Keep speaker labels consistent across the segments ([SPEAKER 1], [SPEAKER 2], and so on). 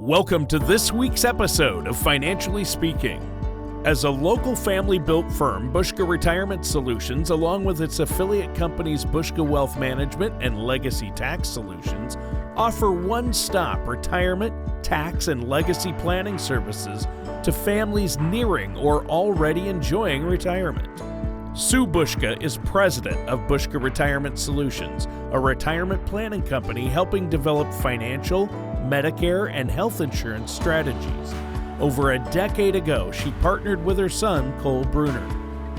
[SPEAKER 1] Welcome to this week's episode of Financially Speaking. As a local family-built firm, Bushka Retirement Solutions, along with its affiliate companies Bushka Wealth Management and Legacy Tax Solutions, offer one-stop retirement, tax, and legacy planning services to families nearing or already enjoying retirement. Sue Bushka is president of Bushka Retirement Solutions, a retirement planning company helping develop financial, Medicare, and health insurance strategies. Over a decade ago, she partnered with her son, Cole Bruner.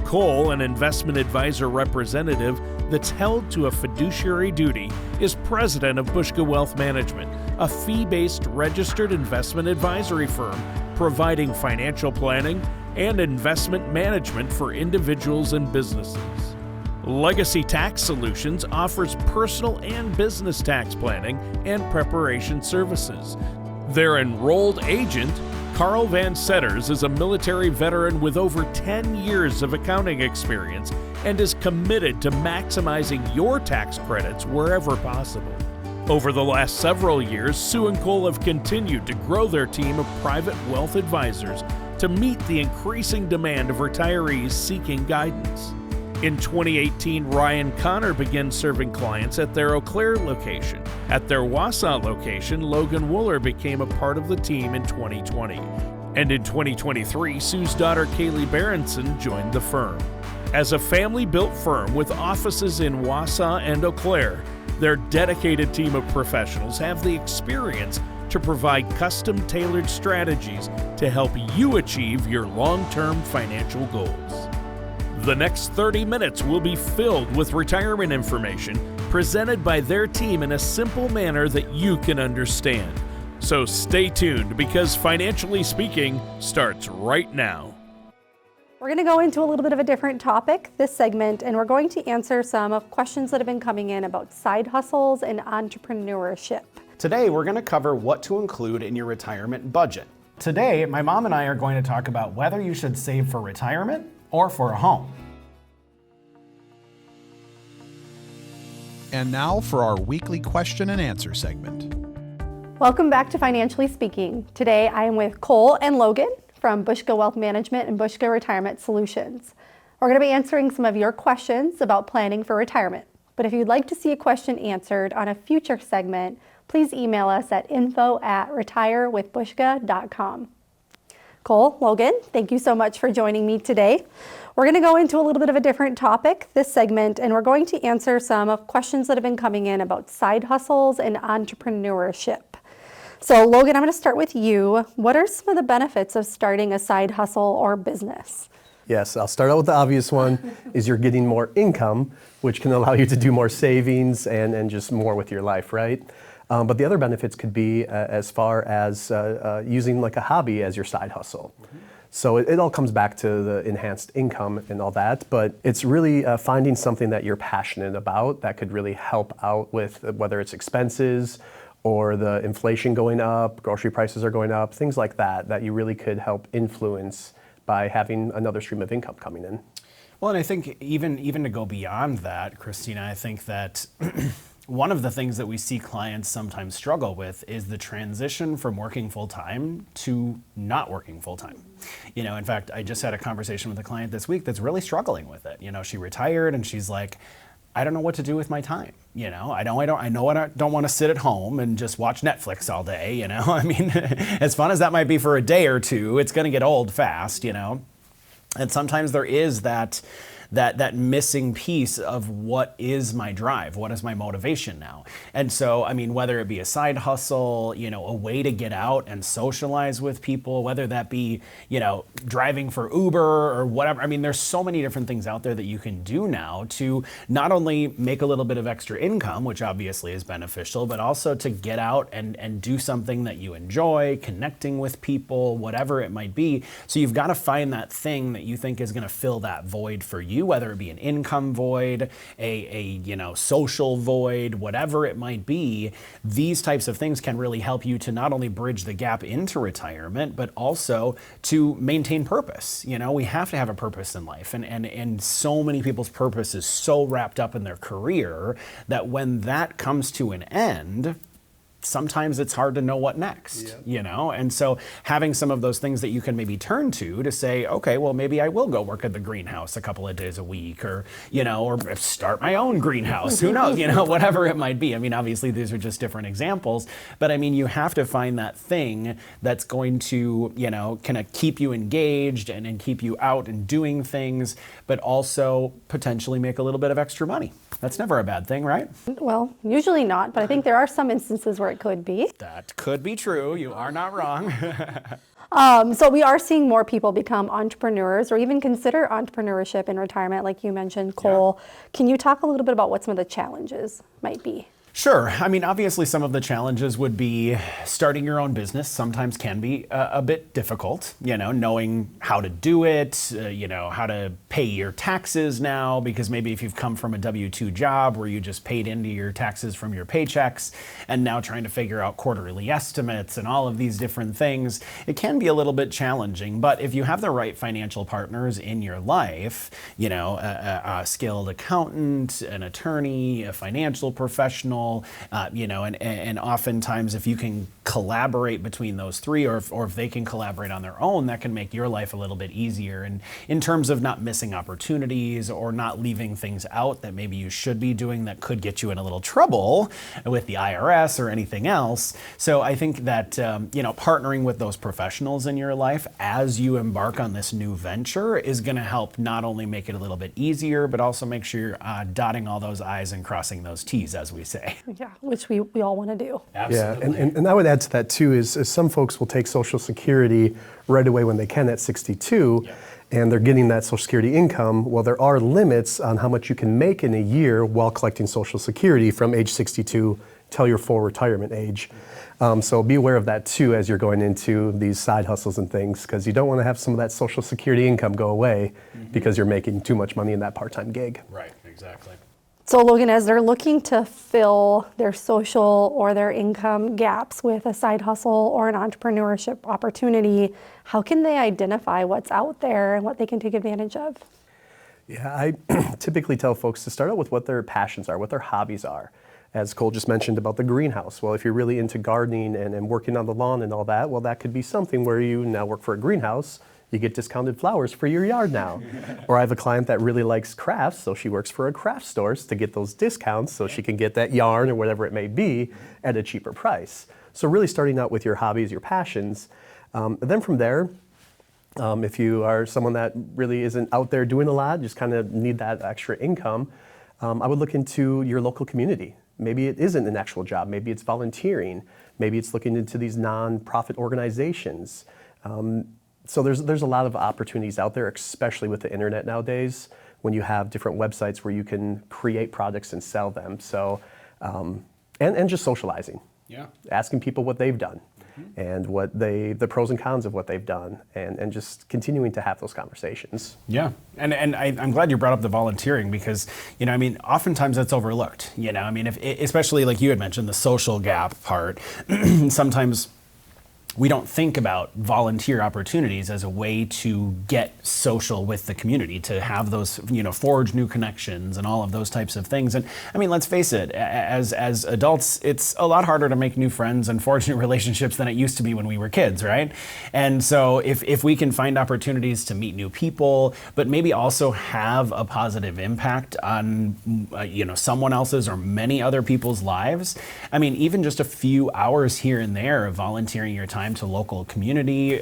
[SPEAKER 1] Cole, an investment advisor representative that's held to a fiduciary duty, is president of Bushka Wealth Management, a fee-based registered investment advisory firm providing financial planning and investment management for individuals and businesses. Legacy Tax Solutions offers personal and business tax planning and preparation services. Their enrolled agent, Carl Van Setters, is a military veteran with over 10 years of accounting experience and is committed to maximizing your tax credits wherever possible. Over the last several years, Sue and Cole have continued to grow their team of private wealth advisors to meet the increasing demand of retirees seeking guidance. In 2018, Ryan Connor began serving clients at their Eau Claire location. At their Wausau location, Logan Wooler became a part of the team in 2020. And in 2023, Sue's daughter Kaylee Berenson joined the firm. As a family-built firm with offices in Wausau and Eau Claire, their dedicated team of professionals have the experience to provide custom-tailored strategies to help you achieve your long-term financial goals. The next 30 minutes will be filled with retirement information presented by their team in a simple manner that you can understand. So stay tuned because Financially Speaking starts right now.
[SPEAKER 2] We're going to go into a little bit of a different topic this segment, and we're going to answer some of questions that have been coming in about side hustles and entrepreneurship.
[SPEAKER 3] Today, we're going to cover what to include in your retirement budget. Today, my mom and I are going to talk about whether you should save for retirement or for a home.
[SPEAKER 4] And now for our weekly question and answer segment.
[SPEAKER 2] Welcome back to Financially Speaking. Today, I am with Cole and Logan from Bushka Wealth Management and Bushka Retirement Solutions. We're going to be answering some of your questions about planning for retirement. But if you'd like to see a question answered on a future segment, please email us at info@retirewithbushka.com. Cole, Logan, thank you so much for joining me today. We're going to go into a little bit of a different topic this segment, and we're going to answer some of questions that have been coming in about side hustles and entrepreneurship. So Logan, I'm going to start with you. What are some of the benefits of starting a side hustle or business?
[SPEAKER 5] Yes, I'll start out with the obvious one, is you're getting more income, which can allow you to do more savings and just more with your life, right? But the other benefits could be as far as using like a hobby as your side hustle. Mm-hmm. So it all comes back to the enhanced income and all that, but it's really finding something that you're passionate about that could really help out with whether it's expenses or the inflation going up, grocery prices are going up, things like that, that you really could help influence by having another stream of income coming in.
[SPEAKER 3] Well, and I think even to go beyond that, Christina, I think that one of the things that we see clients sometimes struggle with is the transition from working full-time to not working full-time. You know, in fact, I just had a conversation with a client this week that's really struggling with it. You know, she retired and she's like, I don't know what to do with my time. You know, I don't want to sit at home and just watch Netflix all day. You know, I mean, as fun as that might be for a day or two, it's going to get old fast, you know. And sometimes there is that missing piece of what is my drive, what is my motivation now. And so, I mean, whether it be a side hustle, you know, a way to get out and socialize with people, whether that be, you know, driving for Uber or whatever. I mean, there's so many different things out there that you can do now to not only make a little bit of extra income, which obviously is beneficial, but also to get out and do something that you enjoy, connecting with people, whatever it might be. So you've got to find that thing that you think is going to fill that void for you, whether it be an income void, a social void, whatever it might be. These types of things can really help you to not only bridge the gap into retirement, but also to maintain purpose. You know, we have to have a purpose in life, and so many people's purpose is so wrapped up in their career that when that comes to an end, sometimes it's hard to know what next, And so having some of those things that you can maybe turn to say, okay, well, maybe I will go work at the greenhouse a couple of days a week, or start my own greenhouse, who knows, whatever it might be. I mean, obviously these are just different examples, but I mean, you have to find that thing that's going to, kind of keep you engaged and keep you out and doing things, but also potentially make a little bit of extra money. That's never a bad thing, right?
[SPEAKER 2] Well, usually not, but I think there are some instances where it could be.
[SPEAKER 3] That could be true. You are not wrong.
[SPEAKER 2] So we are seeing more people become entrepreneurs or even consider entrepreneurship in retirement, like you mentioned, Cole. Yeah. Can you talk a little bit about what some of the challenges might be?
[SPEAKER 3] Sure. I mean, obviously some of the challenges would be starting your own business sometimes can be a bit difficult, knowing how to do it, how to pay your taxes now, because maybe if you've come from a W-2 job where you just paid into your taxes from your paychecks and now trying to figure out quarterly estimates and all of these different things, it can be a little bit challenging. But if you have the right financial partners in your life, a skilled accountant, an attorney, a financial professional, and oftentimes if you can collaborate between those three, or if they can collaborate on their own, that can make your life a little bit easier. And in terms of not missing opportunities or not leaving things out that maybe you should be doing that could get you in a little trouble with the IRS or anything else. So I think that, partnering with those professionals in your life as you embark on this new venture is going to help not only make it a little bit easier, but also make sure you're dotting all those I's and crossing those T's, as we say.
[SPEAKER 2] Yeah, which we all want to do.
[SPEAKER 3] Absolutely.
[SPEAKER 5] Yeah, and I would add to that too is some folks will take Social Security right away when they can at 62, and they're getting that Social Security income. Well, there are limits on how much you can make in a year while collecting Social Security from age 62 till your full retirement age. So be aware of that too as you're going into these side hustles and things, because you don't want to have some of that Social Security income go away because you're making too much money in that part-time gig.
[SPEAKER 3] Right, exactly.
[SPEAKER 2] So Logan, as they're looking to fill their social or their income gaps with a side hustle or an entrepreneurship opportunity, how can they identify what's out there and what they can take advantage of?
[SPEAKER 5] Yeah, I typically tell folks to start out with what their passions are, what their hobbies are. As Cole just mentioned about the greenhouse, well, if you're really into gardening and working on the lawn and all that, well, that could be something where you now work for a greenhouse. You get discounted flowers for your yard now. Or I have a client that really likes crafts, so she works for a craft store to get those discounts so she can get that yarn or whatever it may be at a cheaper price. So really starting out with your hobbies, your passions. And then from there, if you are someone that really isn't out there doing a lot, just kind of need that extra income, I would look into your local community. Maybe it isn't an actual job, maybe it's volunteering, maybe it's looking into these non-profit organizations. So there's a lot of opportunities out there, especially with the internet nowadays, when you have different websites where you can create products and sell them. So, and just socializing, asking people what they've done and what the pros and cons of what they've done, and just continuing to have those conversations.
[SPEAKER 3] Yeah, and I'm glad you brought up the volunteering, because, oftentimes that's overlooked. Especially like you had mentioned, the social gap part, sometimes we don't think about volunteer opportunities as a way to get social with the community, to have those, forge new connections and all of those types of things. And let's face it, as adults, it's a lot harder to make new friends and forge new relationships than it used to be when we were kids, right? And so if we can find opportunities to meet new people, but maybe also have a positive impact on, someone else's or many other people's lives, even just a few hours here and there of volunteering your time to local community,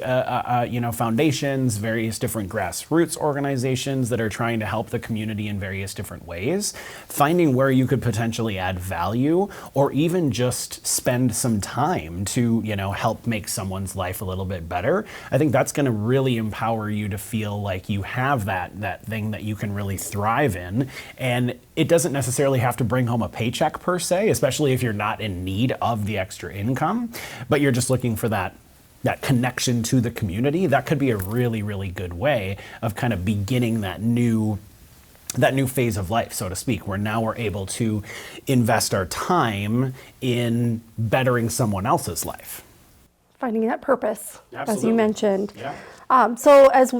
[SPEAKER 3] foundations, various different grassroots organizations that are trying to help the community in various different ways, finding where you could potentially add value, or even just spend some time to, help make someone's life a little bit better. I think that's going to really empower you to feel like you have that thing that you can really thrive in. And it doesn't necessarily have to bring home a paycheck per se, especially if you're not in need of the extra income, but you're just looking for that connection to the community. That could be a really, really good way of kind of beginning that new phase of life, so to speak, where now we're able to invest our time in bettering someone else's life.
[SPEAKER 2] Finding that purpose,
[SPEAKER 3] Absolutely.
[SPEAKER 2] As you mentioned.
[SPEAKER 3] Yeah.
[SPEAKER 2] So as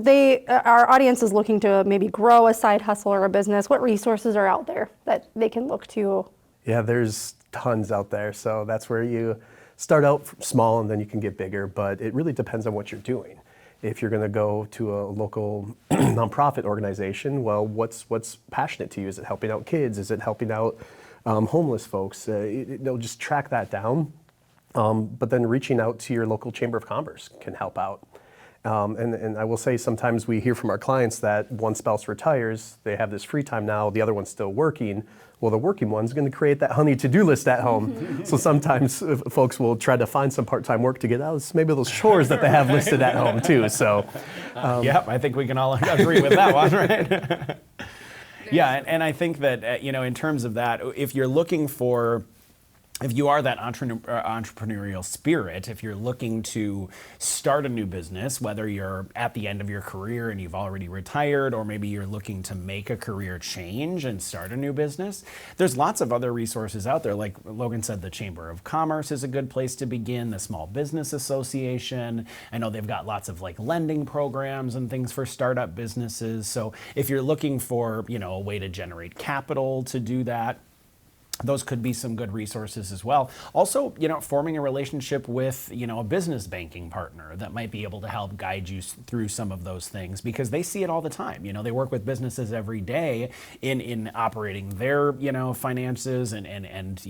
[SPEAKER 2] our audience is looking to maybe grow a side hustle or a business, what resources are out there that they can look to?
[SPEAKER 5] Yeah, there's tons out there. So that's where you start out small and then you can get bigger, but it really depends on what you're doing. If you're going to go to a local nonprofit organization, well, what's passionate to you? Is it helping out kids? Is it helping out homeless folks? Just track that down. But then reaching out to your local chamber of commerce can help out. And I will say sometimes we hear from our clients that one spouse retires, they have this free time now, the other one's still working. Well, the working one's going to create that honey to-do list at home. So sometimes folks will try to find some part-time work to get out, maybe those chores that they have listed at home too. So,
[SPEAKER 3] yep, I think we can all agree with that one, right? Yeah, and I think that, in terms of that, if you are that entrepreneurial spirit, if you're looking to start a new business, whether you're at the end of your career and you've already retired, or maybe you're looking to make a career change and start a new business, there's lots of other resources out there. Like Logan said, the Chamber of Commerce is a good place to begin, the Small Business Association. I know they've got lots of lending programs and things for startup businesses. So if you're looking for, a way to generate capital to do that, those could be some good resources as well. Also, forming a relationship with, a business banking partner that might be able to help guide you through some of those things, because they see it all the time. They work with businesses every day in operating their, finances and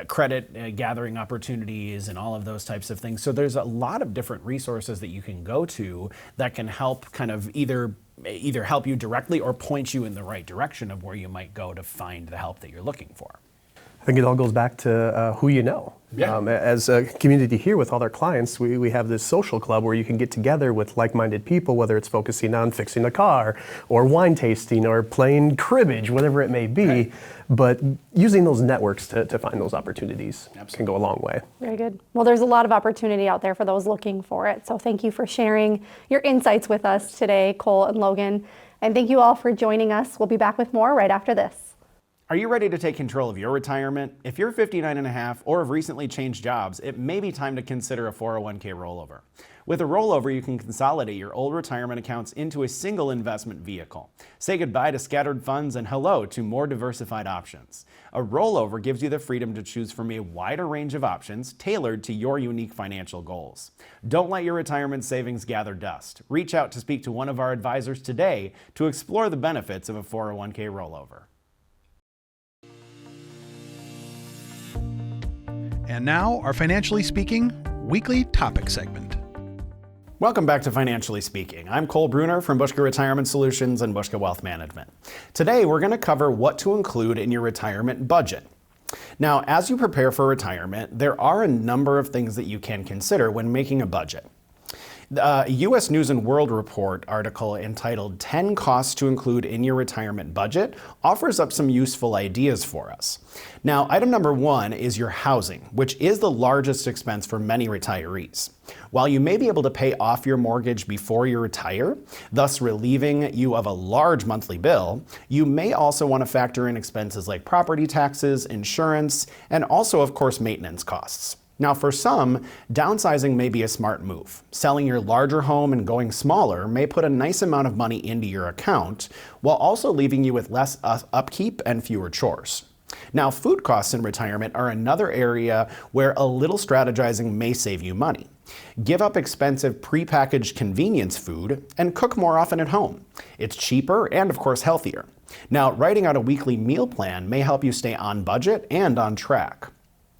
[SPEAKER 3] credit gathering opportunities and all of those types of things. So there's a lot of different resources that you can go to that can help kind of either help you directly or point you in the right direction of where you might go to find the help that you're looking for.
[SPEAKER 5] I think it all goes back to who you know.
[SPEAKER 3] Yeah.
[SPEAKER 5] As a community here with all our clients, we have this social club where you can get together with like-minded people, whether it's focusing on fixing a car or wine tasting or playing cribbage, whatever it may be. Right. But using those networks to find those opportunities can go a long way.
[SPEAKER 2] Very good. Well, there's a lot of opportunity out there for those looking for it. So thank you for sharing your insights with us today, Cole and Logan. And thank you all for joining us. We'll be back with more right after this.
[SPEAKER 3] Are you ready to take control of your retirement? If you're 59 and a half or have recently changed jobs, it may be time to consider a 401k rollover. With a rollover, you can consolidate your old retirement accounts into a single investment vehicle. Say goodbye to scattered funds and hello to more diversified options. A rollover gives you the freedom to choose from a wider range of options tailored to your unique financial goals. Don't let your retirement savings gather dust. Reach out to speak to one of our advisors today to explore the benefits of a 401k rollover.
[SPEAKER 4] And now, our Financially Speaking weekly topic segment.
[SPEAKER 3] Welcome back to Financially Speaking. I'm Cole Bruner from Bushka Retirement Solutions and Bushka Wealth Management. Today, we're going to cover what to include in your retirement budget. Now, as you prepare for retirement, there are a number of things that you can consider when making a budget. The U.S. News and World Report article entitled 10 Costs to Include in Your Retirement Budget offers up some useful ideas for us. Now, item number one is your housing, which is the largest expense for many retirees. While you may be able to pay off your mortgage before you retire, thus relieving you of a large monthly bill, you may also want to factor in expenses like property taxes, insurance, and also, of course, maintenance costs. Now, for some, downsizing may be a smart move. Selling your larger home and going smaller may put a nice amount of money into your account, while also leaving you with less upkeep and fewer chores. Now, food costs in retirement are another area where a little strategizing may save you money. Give up expensive prepackaged convenience food and cook more often at home. It's cheaper and, of course, healthier. Now, writing out a weekly meal plan may help you stay on budget and on track.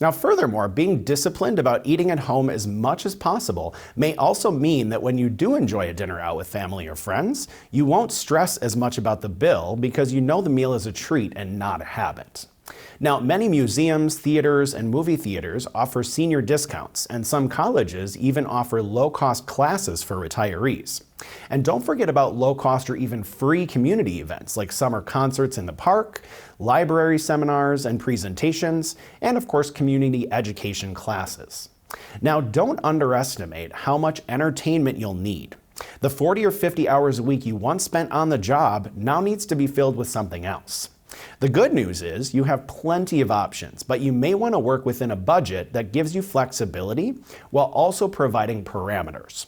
[SPEAKER 3] Now, furthermore, being disciplined about eating at home as much as possible may also mean that when you do enjoy a dinner out with family or friends, you won't stress as much about the bill because you know the meal is a treat and not a habit. Now, many museums, theaters, and movie theaters offer senior discounts, and some colleges even offer low-cost classes for retirees. And don't forget about low-cost or even free community events like summer concerts in the park, library seminars and presentations, and of course, community education classes. Now, don't underestimate how much entertainment you'll need. The 40 or 50 hours a week you once spent on the job now needs to be filled with something else. The good news is you have plenty of options, but you may want to work within a budget that gives you flexibility while also providing parameters.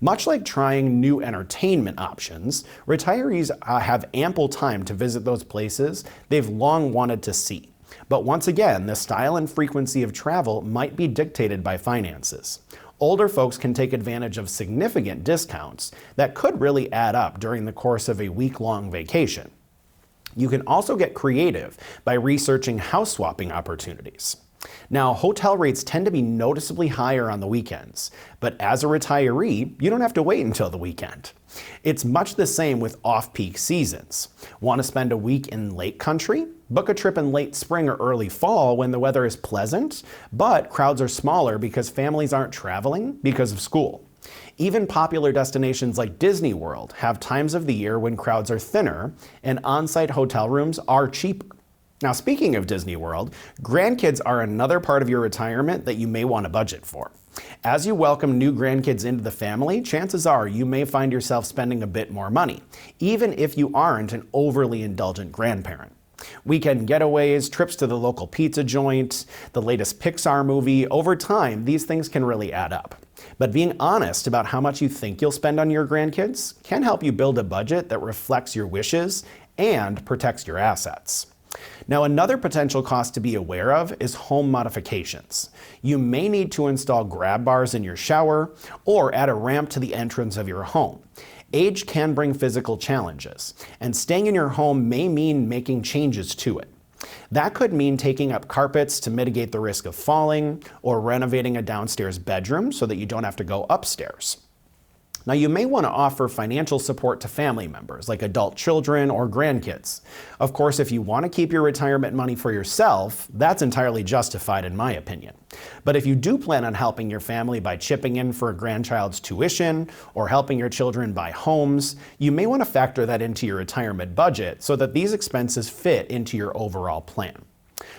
[SPEAKER 3] Much like trying new entertainment options, retirees have ample time to visit those places they've long wanted to see. But once again, the style and frequency of travel might be dictated by finances. Older folks can take advantage of significant discounts that could really add up during the course of a week-long vacation. You can also get creative by researching house swapping opportunities. Now, hotel rates tend to be noticeably higher on the weekends, but as a retiree, you don't have to wait until the weekend. It's much the same with off-peak seasons. Want to spend a week in Lake Country? Book a trip in late spring or early fall when the weather is pleasant, but crowds are smaller because families aren't traveling because of school. Even popular destinations like Disney World have times of the year when crowds are thinner and on-site hotel rooms are cheaper. Now, speaking of Disney World, grandkids are another part of your retirement that you may want to budget for. As you welcome new grandkids into the family, chances are you may find yourself spending a bit more money, even if you aren't an overly indulgent grandparent. Weekend getaways, trips to the local pizza joint, the latest Pixar movie, over time, these things can really add up. But being honest about how much you think you'll spend on your grandkids can help you build a budget that reflects your wishes and protects your assets. Now, another potential cost to be aware of is home modifications. You may need to install grab bars in your shower or add a ramp to the entrance of your home. Age can bring physical challenges, and staying in your home may mean making changes to it. That could mean taking up carpets to mitigate the risk of falling, or renovating a downstairs bedroom so that you don't have to go upstairs. Now, you may want to offer financial support to family members, like adult children or grandkids. Of course, if you want to keep your retirement money for yourself, that's entirely justified in my opinion. But if you do plan on helping your family by chipping in for a grandchild's tuition or helping your children buy homes, you may want to factor that into your retirement budget so that these expenses fit into your overall plan.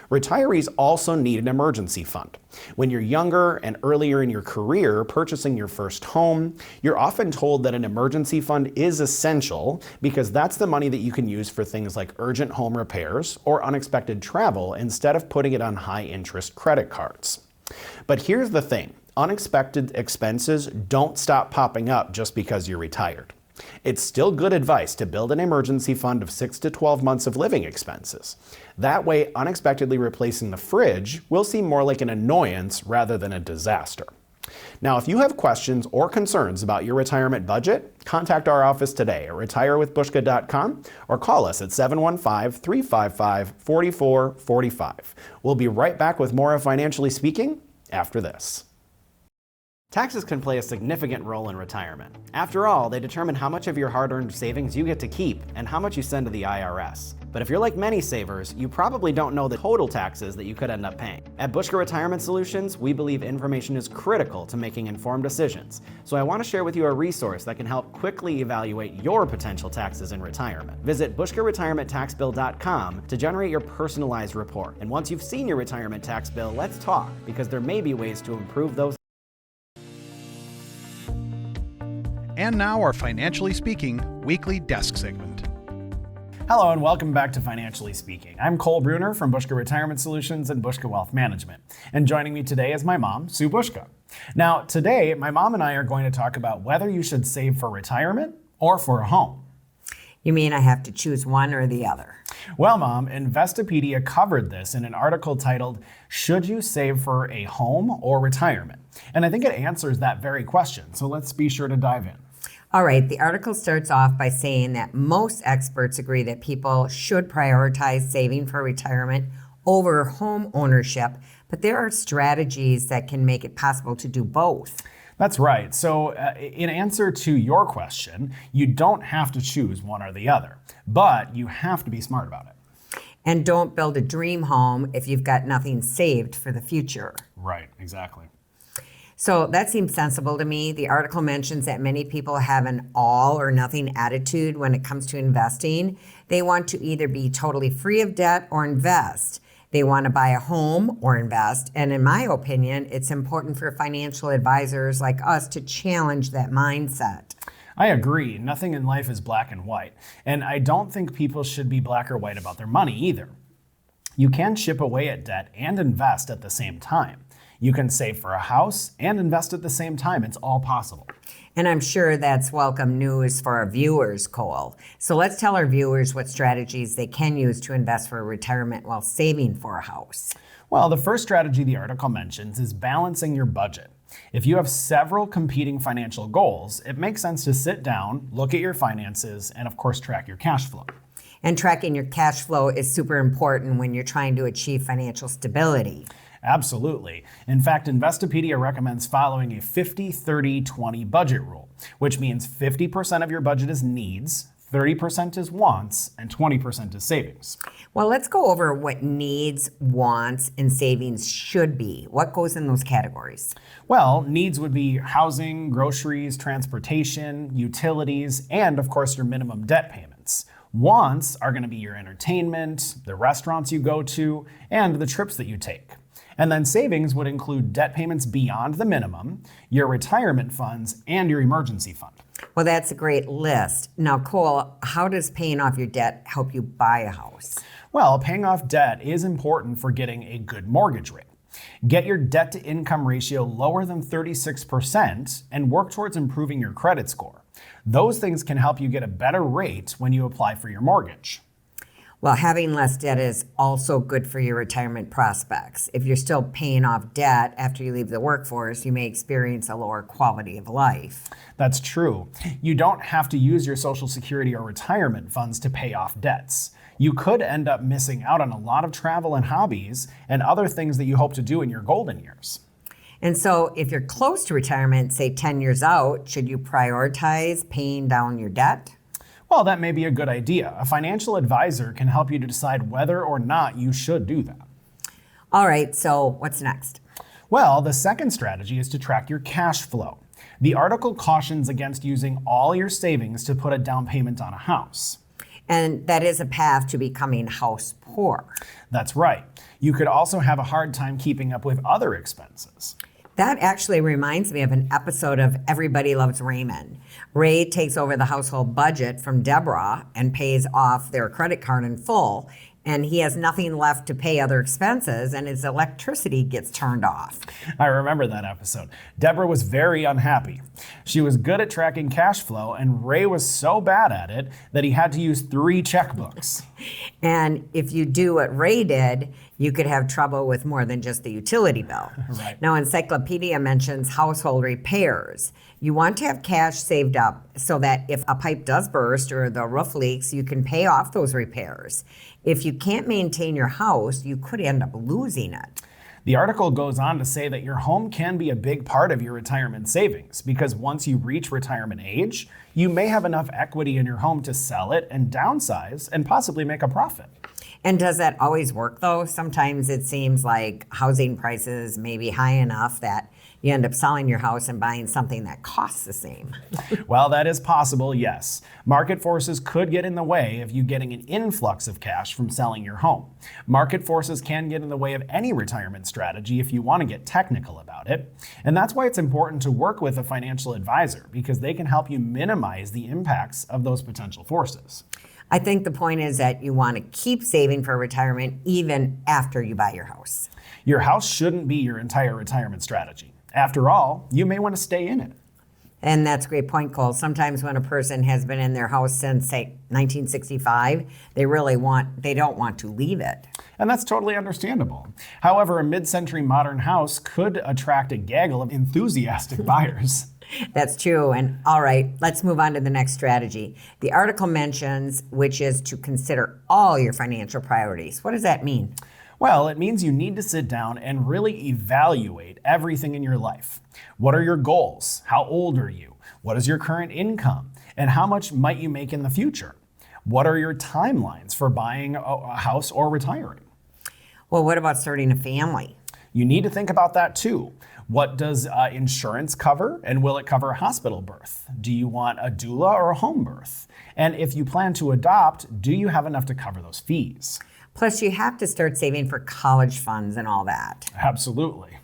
[SPEAKER 3] Retirees also need an emergency fund. When you're younger and earlier in your career purchasing your first home, you're often told that an emergency fund is essential because that's the money that you can use for things like urgent home repairs or unexpected travel instead of putting it on high-interest credit cards. But here's the thing, unexpected expenses don't stop popping up just because you're retired. It's still good advice to build an emergency fund of 6 to 12 months of living expenses. That way, unexpectedly replacing the fridge will seem more like an annoyance rather than a disaster. Now, if you have questions or concerns about your retirement budget, contact our office today at retirewithbushka.com or call us at 715-355-4445. We'll be right back with more of Financially Speaking after this. Taxes can play a significant role in retirement. After all, they determine how much of your hard-earned savings you get to keep and how much you send to the IRS. But if you're like many savers, you probably don't know the total taxes that you could end up paying. At Bushka Retirement Solutions, we believe information is critical to making informed decisions. So I want to share with you a resource that can help quickly evaluate your potential taxes in retirement. Visit bushkaretirementtaxbill.com to generate your personalized report. And once you've seen your retirement tax bill, let's talk, because there may be ways to improve those.
[SPEAKER 4] And now our Financially Speaking weekly desk segment.
[SPEAKER 3] Hello and welcome back to Financially Speaking. I'm Cole Bruner from Bushka Retirement Solutions and Bushka Wealth Management. And joining me today is my mom, Sue Bushka. Now, today, my mom and I are going to talk about whether you should save for retirement or for a home.
[SPEAKER 6] You mean I have to choose one or the other?
[SPEAKER 3] Well, Mom, Investopedia covered this in an article titled, "Should You Save for a Home or Retirement?" And I think it answers that very question, so let's be sure to dive in.
[SPEAKER 6] All right, the article starts off by saying that most experts agree that people should prioritize saving for retirement over home ownership, but there are strategies that can make it possible to do both.
[SPEAKER 3] That's right. So in answer to your question, you don't have to choose one or the other, but you have to be smart about it.
[SPEAKER 6] And don't build a dream home if you've got nothing saved for the future.
[SPEAKER 3] Right, exactly.
[SPEAKER 6] So that seems sensible to me. The article mentions that many people have an all or nothing attitude when it comes to investing. They want to either be totally free of debt or invest. They want to buy a home or invest. And in my opinion, it's important for financial advisors like us to challenge that mindset.
[SPEAKER 3] I agree. Nothing in life is black and white. And I don't think people should be black or white about their money either. You can chip away at debt and invest at the same time. You can save for a house and invest at the same time. It's all possible.
[SPEAKER 6] And I'm sure that's welcome news for our viewers, Cole. So let's tell our viewers what strategies they can use to invest for retirement while saving for a house.
[SPEAKER 3] Well, the first strategy the article mentions is balancing your budget. If you have several competing financial goals, it makes sense to sit down, look at your finances, and of course, track your cash flow.
[SPEAKER 6] And tracking your cash flow is super important when you're trying to achieve financial stability.
[SPEAKER 3] Absolutely. In fact, Investopedia recommends following a 50-30-20 budget rule, which means 50% of your budget is needs, 30% is wants, and 20% is savings.
[SPEAKER 6] Well, let's go over what needs, wants, and savings should be. What goes in those categories?
[SPEAKER 3] Well, needs would be housing, groceries, transportation, utilities, and of course your minimum debt payments. Wants are going to be your entertainment, the restaurants you go to, and the trips that you take. And then savings would include debt payments beyond the minimum, your retirement funds, and your emergency fund.
[SPEAKER 6] Well, that's a great list. Now, Cole, how does paying off your debt help you buy a house?
[SPEAKER 3] Well, paying off debt is important for getting a good mortgage rate. Get your debt to income ratio lower than 36% and work towards improving your credit score. Those things can help you get a better rate when you apply for your mortgage.
[SPEAKER 6] Well, having less debt is also good for your retirement prospects. If you're still paying off debt after you leave the workforce, you may experience a lower quality of life.
[SPEAKER 3] That's true. You don't have to use your Social Security or retirement funds to pay off debts. You could end up missing out on a lot of travel and hobbies and other things that you hope to do in your golden years.
[SPEAKER 6] And so if you're close to retirement, say 10 years out, should you prioritize paying down your debt?
[SPEAKER 3] Well, that may be a good idea. A financial advisor can help you to decide whether or not you should do that.
[SPEAKER 6] All right, so what's next?
[SPEAKER 3] Well, the second strategy is to track your cash flow. The article cautions against using all your savings to put a down payment on a house.
[SPEAKER 6] And that is a path to becoming house poor.
[SPEAKER 3] That's right. You could also have a hard time keeping up with other expenses.
[SPEAKER 6] That actually reminds me of an episode of Everybody Loves Raymond. Ray takes over the household budget from Deborah and pays off their credit card in full, and he has nothing left to pay other expenses, and his electricity gets turned off.
[SPEAKER 3] I remember that episode. Deborah was very unhappy. She was good at tracking cash flow, and Ray was so bad at it that he had to use 3 checkbooks.
[SPEAKER 6] And if you do what Ray did, you could have trouble with more than just the utility bill.
[SPEAKER 3] Right.
[SPEAKER 6] Now, Encyclopedia mentions household repairs. You want to have cash saved up so that if a pipe does burst or the roof leaks, you can pay off those repairs. If you can't maintain your house, you could end up losing it.
[SPEAKER 3] The article goes on to say that your home can be a big part of your retirement savings because once you reach retirement age, you may have enough equity in your home to sell it and downsize and possibly make a profit.
[SPEAKER 6] And does that always work though? Sometimes it seems like housing prices may be high enough that you end up selling your house and buying something that costs the same.
[SPEAKER 3] Well, that is possible, yes. Market forces could get in the way of you getting an influx of cash from selling your home. Market forces can get in the way of any retirement strategy if you want to get technical about it. And that's why it's important to work with a financial advisor because they can help you minimize the impacts of those potential forces.
[SPEAKER 6] I think the point is that you want to keep saving for retirement even after you buy your house.
[SPEAKER 3] Your house shouldn't be your entire retirement strategy. After all, you may want to stay in it.
[SPEAKER 6] And that's a great point, Cole. Sometimes when a person has been in their house since, say, 1965, they don't want to leave it.
[SPEAKER 3] And that's totally understandable. However, a mid-century modern house could attract a gaggle of enthusiastic buyers.
[SPEAKER 6] That's true. And all right, let's move on to the next strategy. The article mentions, which is to consider all your financial priorities. What does that mean?
[SPEAKER 3] Well, it means you need to sit down and really evaluate everything in your life. What are your goals? How old are you? What is your current income? And how much might you make in the future? What are your timelines for buying a house or retiring?
[SPEAKER 6] Well, what about starting a family?
[SPEAKER 3] You need to think about that too. What does insurance cover, and will it cover a hospital birth? Do you want a doula or a home birth? And if you plan to adopt, do you have enough to cover those fees?
[SPEAKER 6] Plus, you have to start saving for college funds and all that.
[SPEAKER 3] Absolutely.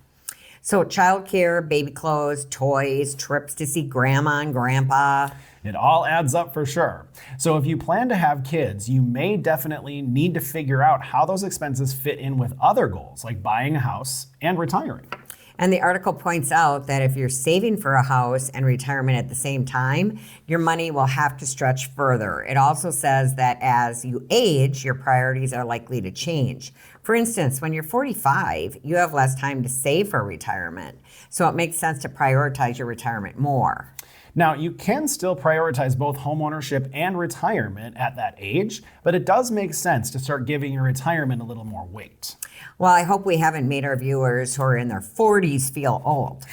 [SPEAKER 6] So childcare, baby clothes, toys, trips to see grandma and grandpa.
[SPEAKER 3] It all adds up for sure. So if you plan to have kids, you may definitely need to figure out how those expenses fit in with other goals, like buying a house and retiring.
[SPEAKER 6] And the article points out that if you're saving for a house and retirement at the same time, your money will have to stretch further. It also says that as you age, your priorities are likely to change. For instance, when you're 45, you have less time to save for retirement. So it makes sense to prioritize your retirement more.
[SPEAKER 3] Now, you can still prioritize both homeownership and retirement at that age, but it does make sense to start giving your retirement a little more weight.
[SPEAKER 6] Well, I hope we haven't made our viewers who are in their 40s feel old.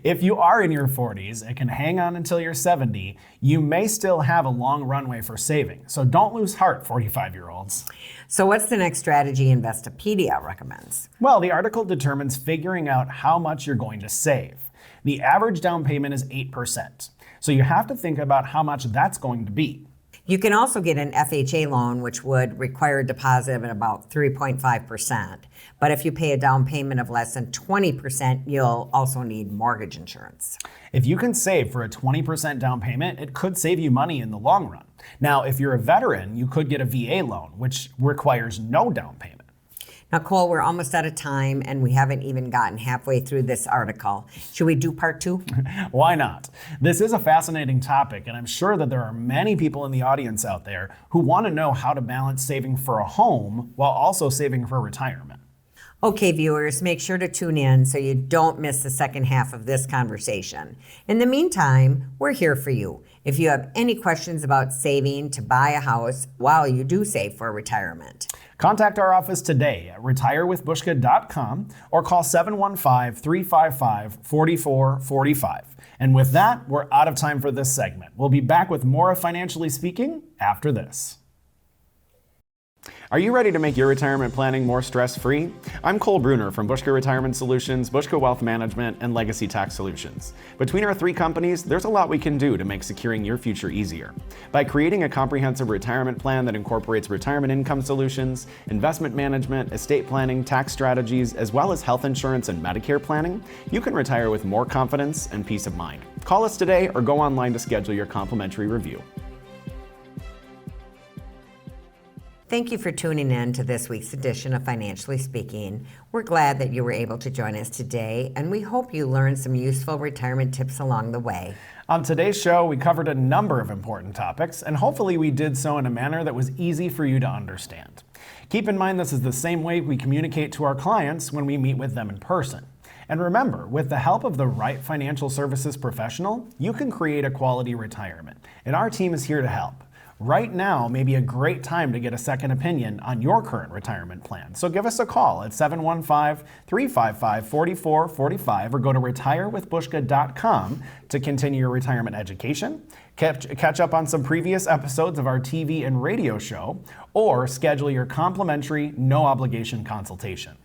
[SPEAKER 3] If you are in your 40s and can hang on until you're 70, you may still have a long runway for saving. So don't lose heart, 45-year-olds.
[SPEAKER 6] So what's the next strategy Investopedia recommends?
[SPEAKER 3] Well, the article determines figuring out how much you're going to save. The average down payment is 8%. So you have to think about how much that's going to be.
[SPEAKER 6] You can also get an FHA loan, which would require a deposit of about 3.5%. But if you pay a down payment of less than 20%, you'll also need mortgage insurance.
[SPEAKER 3] If you can save for a 20% down payment, it could save you money in the long run. Now, if you're a veteran, you could get a VA loan, which requires no down payment.
[SPEAKER 6] Now, Cole, we're almost out of time and we haven't even gotten halfway through this article. Should we do part 2?
[SPEAKER 3] Why not? This is a fascinating topic, and I'm sure that there are many people in the audience out there who want to know how to balance saving for a home while also saving for retirement.
[SPEAKER 6] Okay, viewers, make sure to tune in so you don't miss the second half of this conversation. In the meantime, we're here for you. If you have any questions about saving to buy a house while you do save for retirement,
[SPEAKER 3] contact our office today at retirewithbushka.com or call 715-355-4445. And with that, we're out of time for this segment. We'll be back with more of Financially Speaking after this. Are you ready to make your retirement planning more stress-free? I'm Cole Bruner from Bushka Retirement Solutions, Bushka Wealth Management, and Legacy Tax Solutions. Between our 3 companies, there's a lot we can do to make securing your future easier. By creating a comprehensive retirement plan that incorporates retirement income solutions, investment management, estate planning, tax strategies, as well as health insurance and Medicare planning, you can retire with more confidence and peace of mind. Call us today or go online to schedule your complimentary review.
[SPEAKER 6] thank you for tuning in to this week's edition of Financially Speaking. We're glad that you were able to join us today, and we hope you learned some useful retirement tips along the way.
[SPEAKER 3] On today's show, we covered a number of important topics, and hopefully we did so in a manner that was easy for you to understand. Keep in mind this is the same way we communicate to our clients when we meet with them in person. And remember, with the help of the right financial services professional, you can create a quality retirement, and our team is here to help. Right now may be a great time to get a second opinion on your current retirement plan. So give us a call at 715-355-4445 or go to retirewithbushka.com to continue your retirement education, catch up on some previous episodes of our TV and radio show, or schedule your complimentary, no obligation consultation.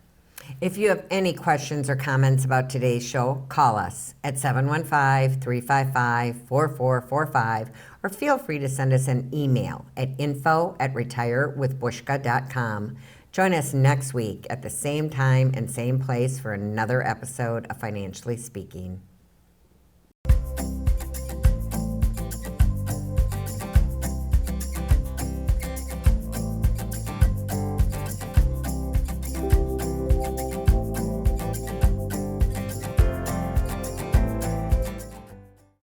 [SPEAKER 6] If you have any questions or comments about today's show, call us at 715-355-4445 or feel free to send us an email at info@retirewithbushka.com. Join us next week at the same time and same place for another episode of Financially Speaking.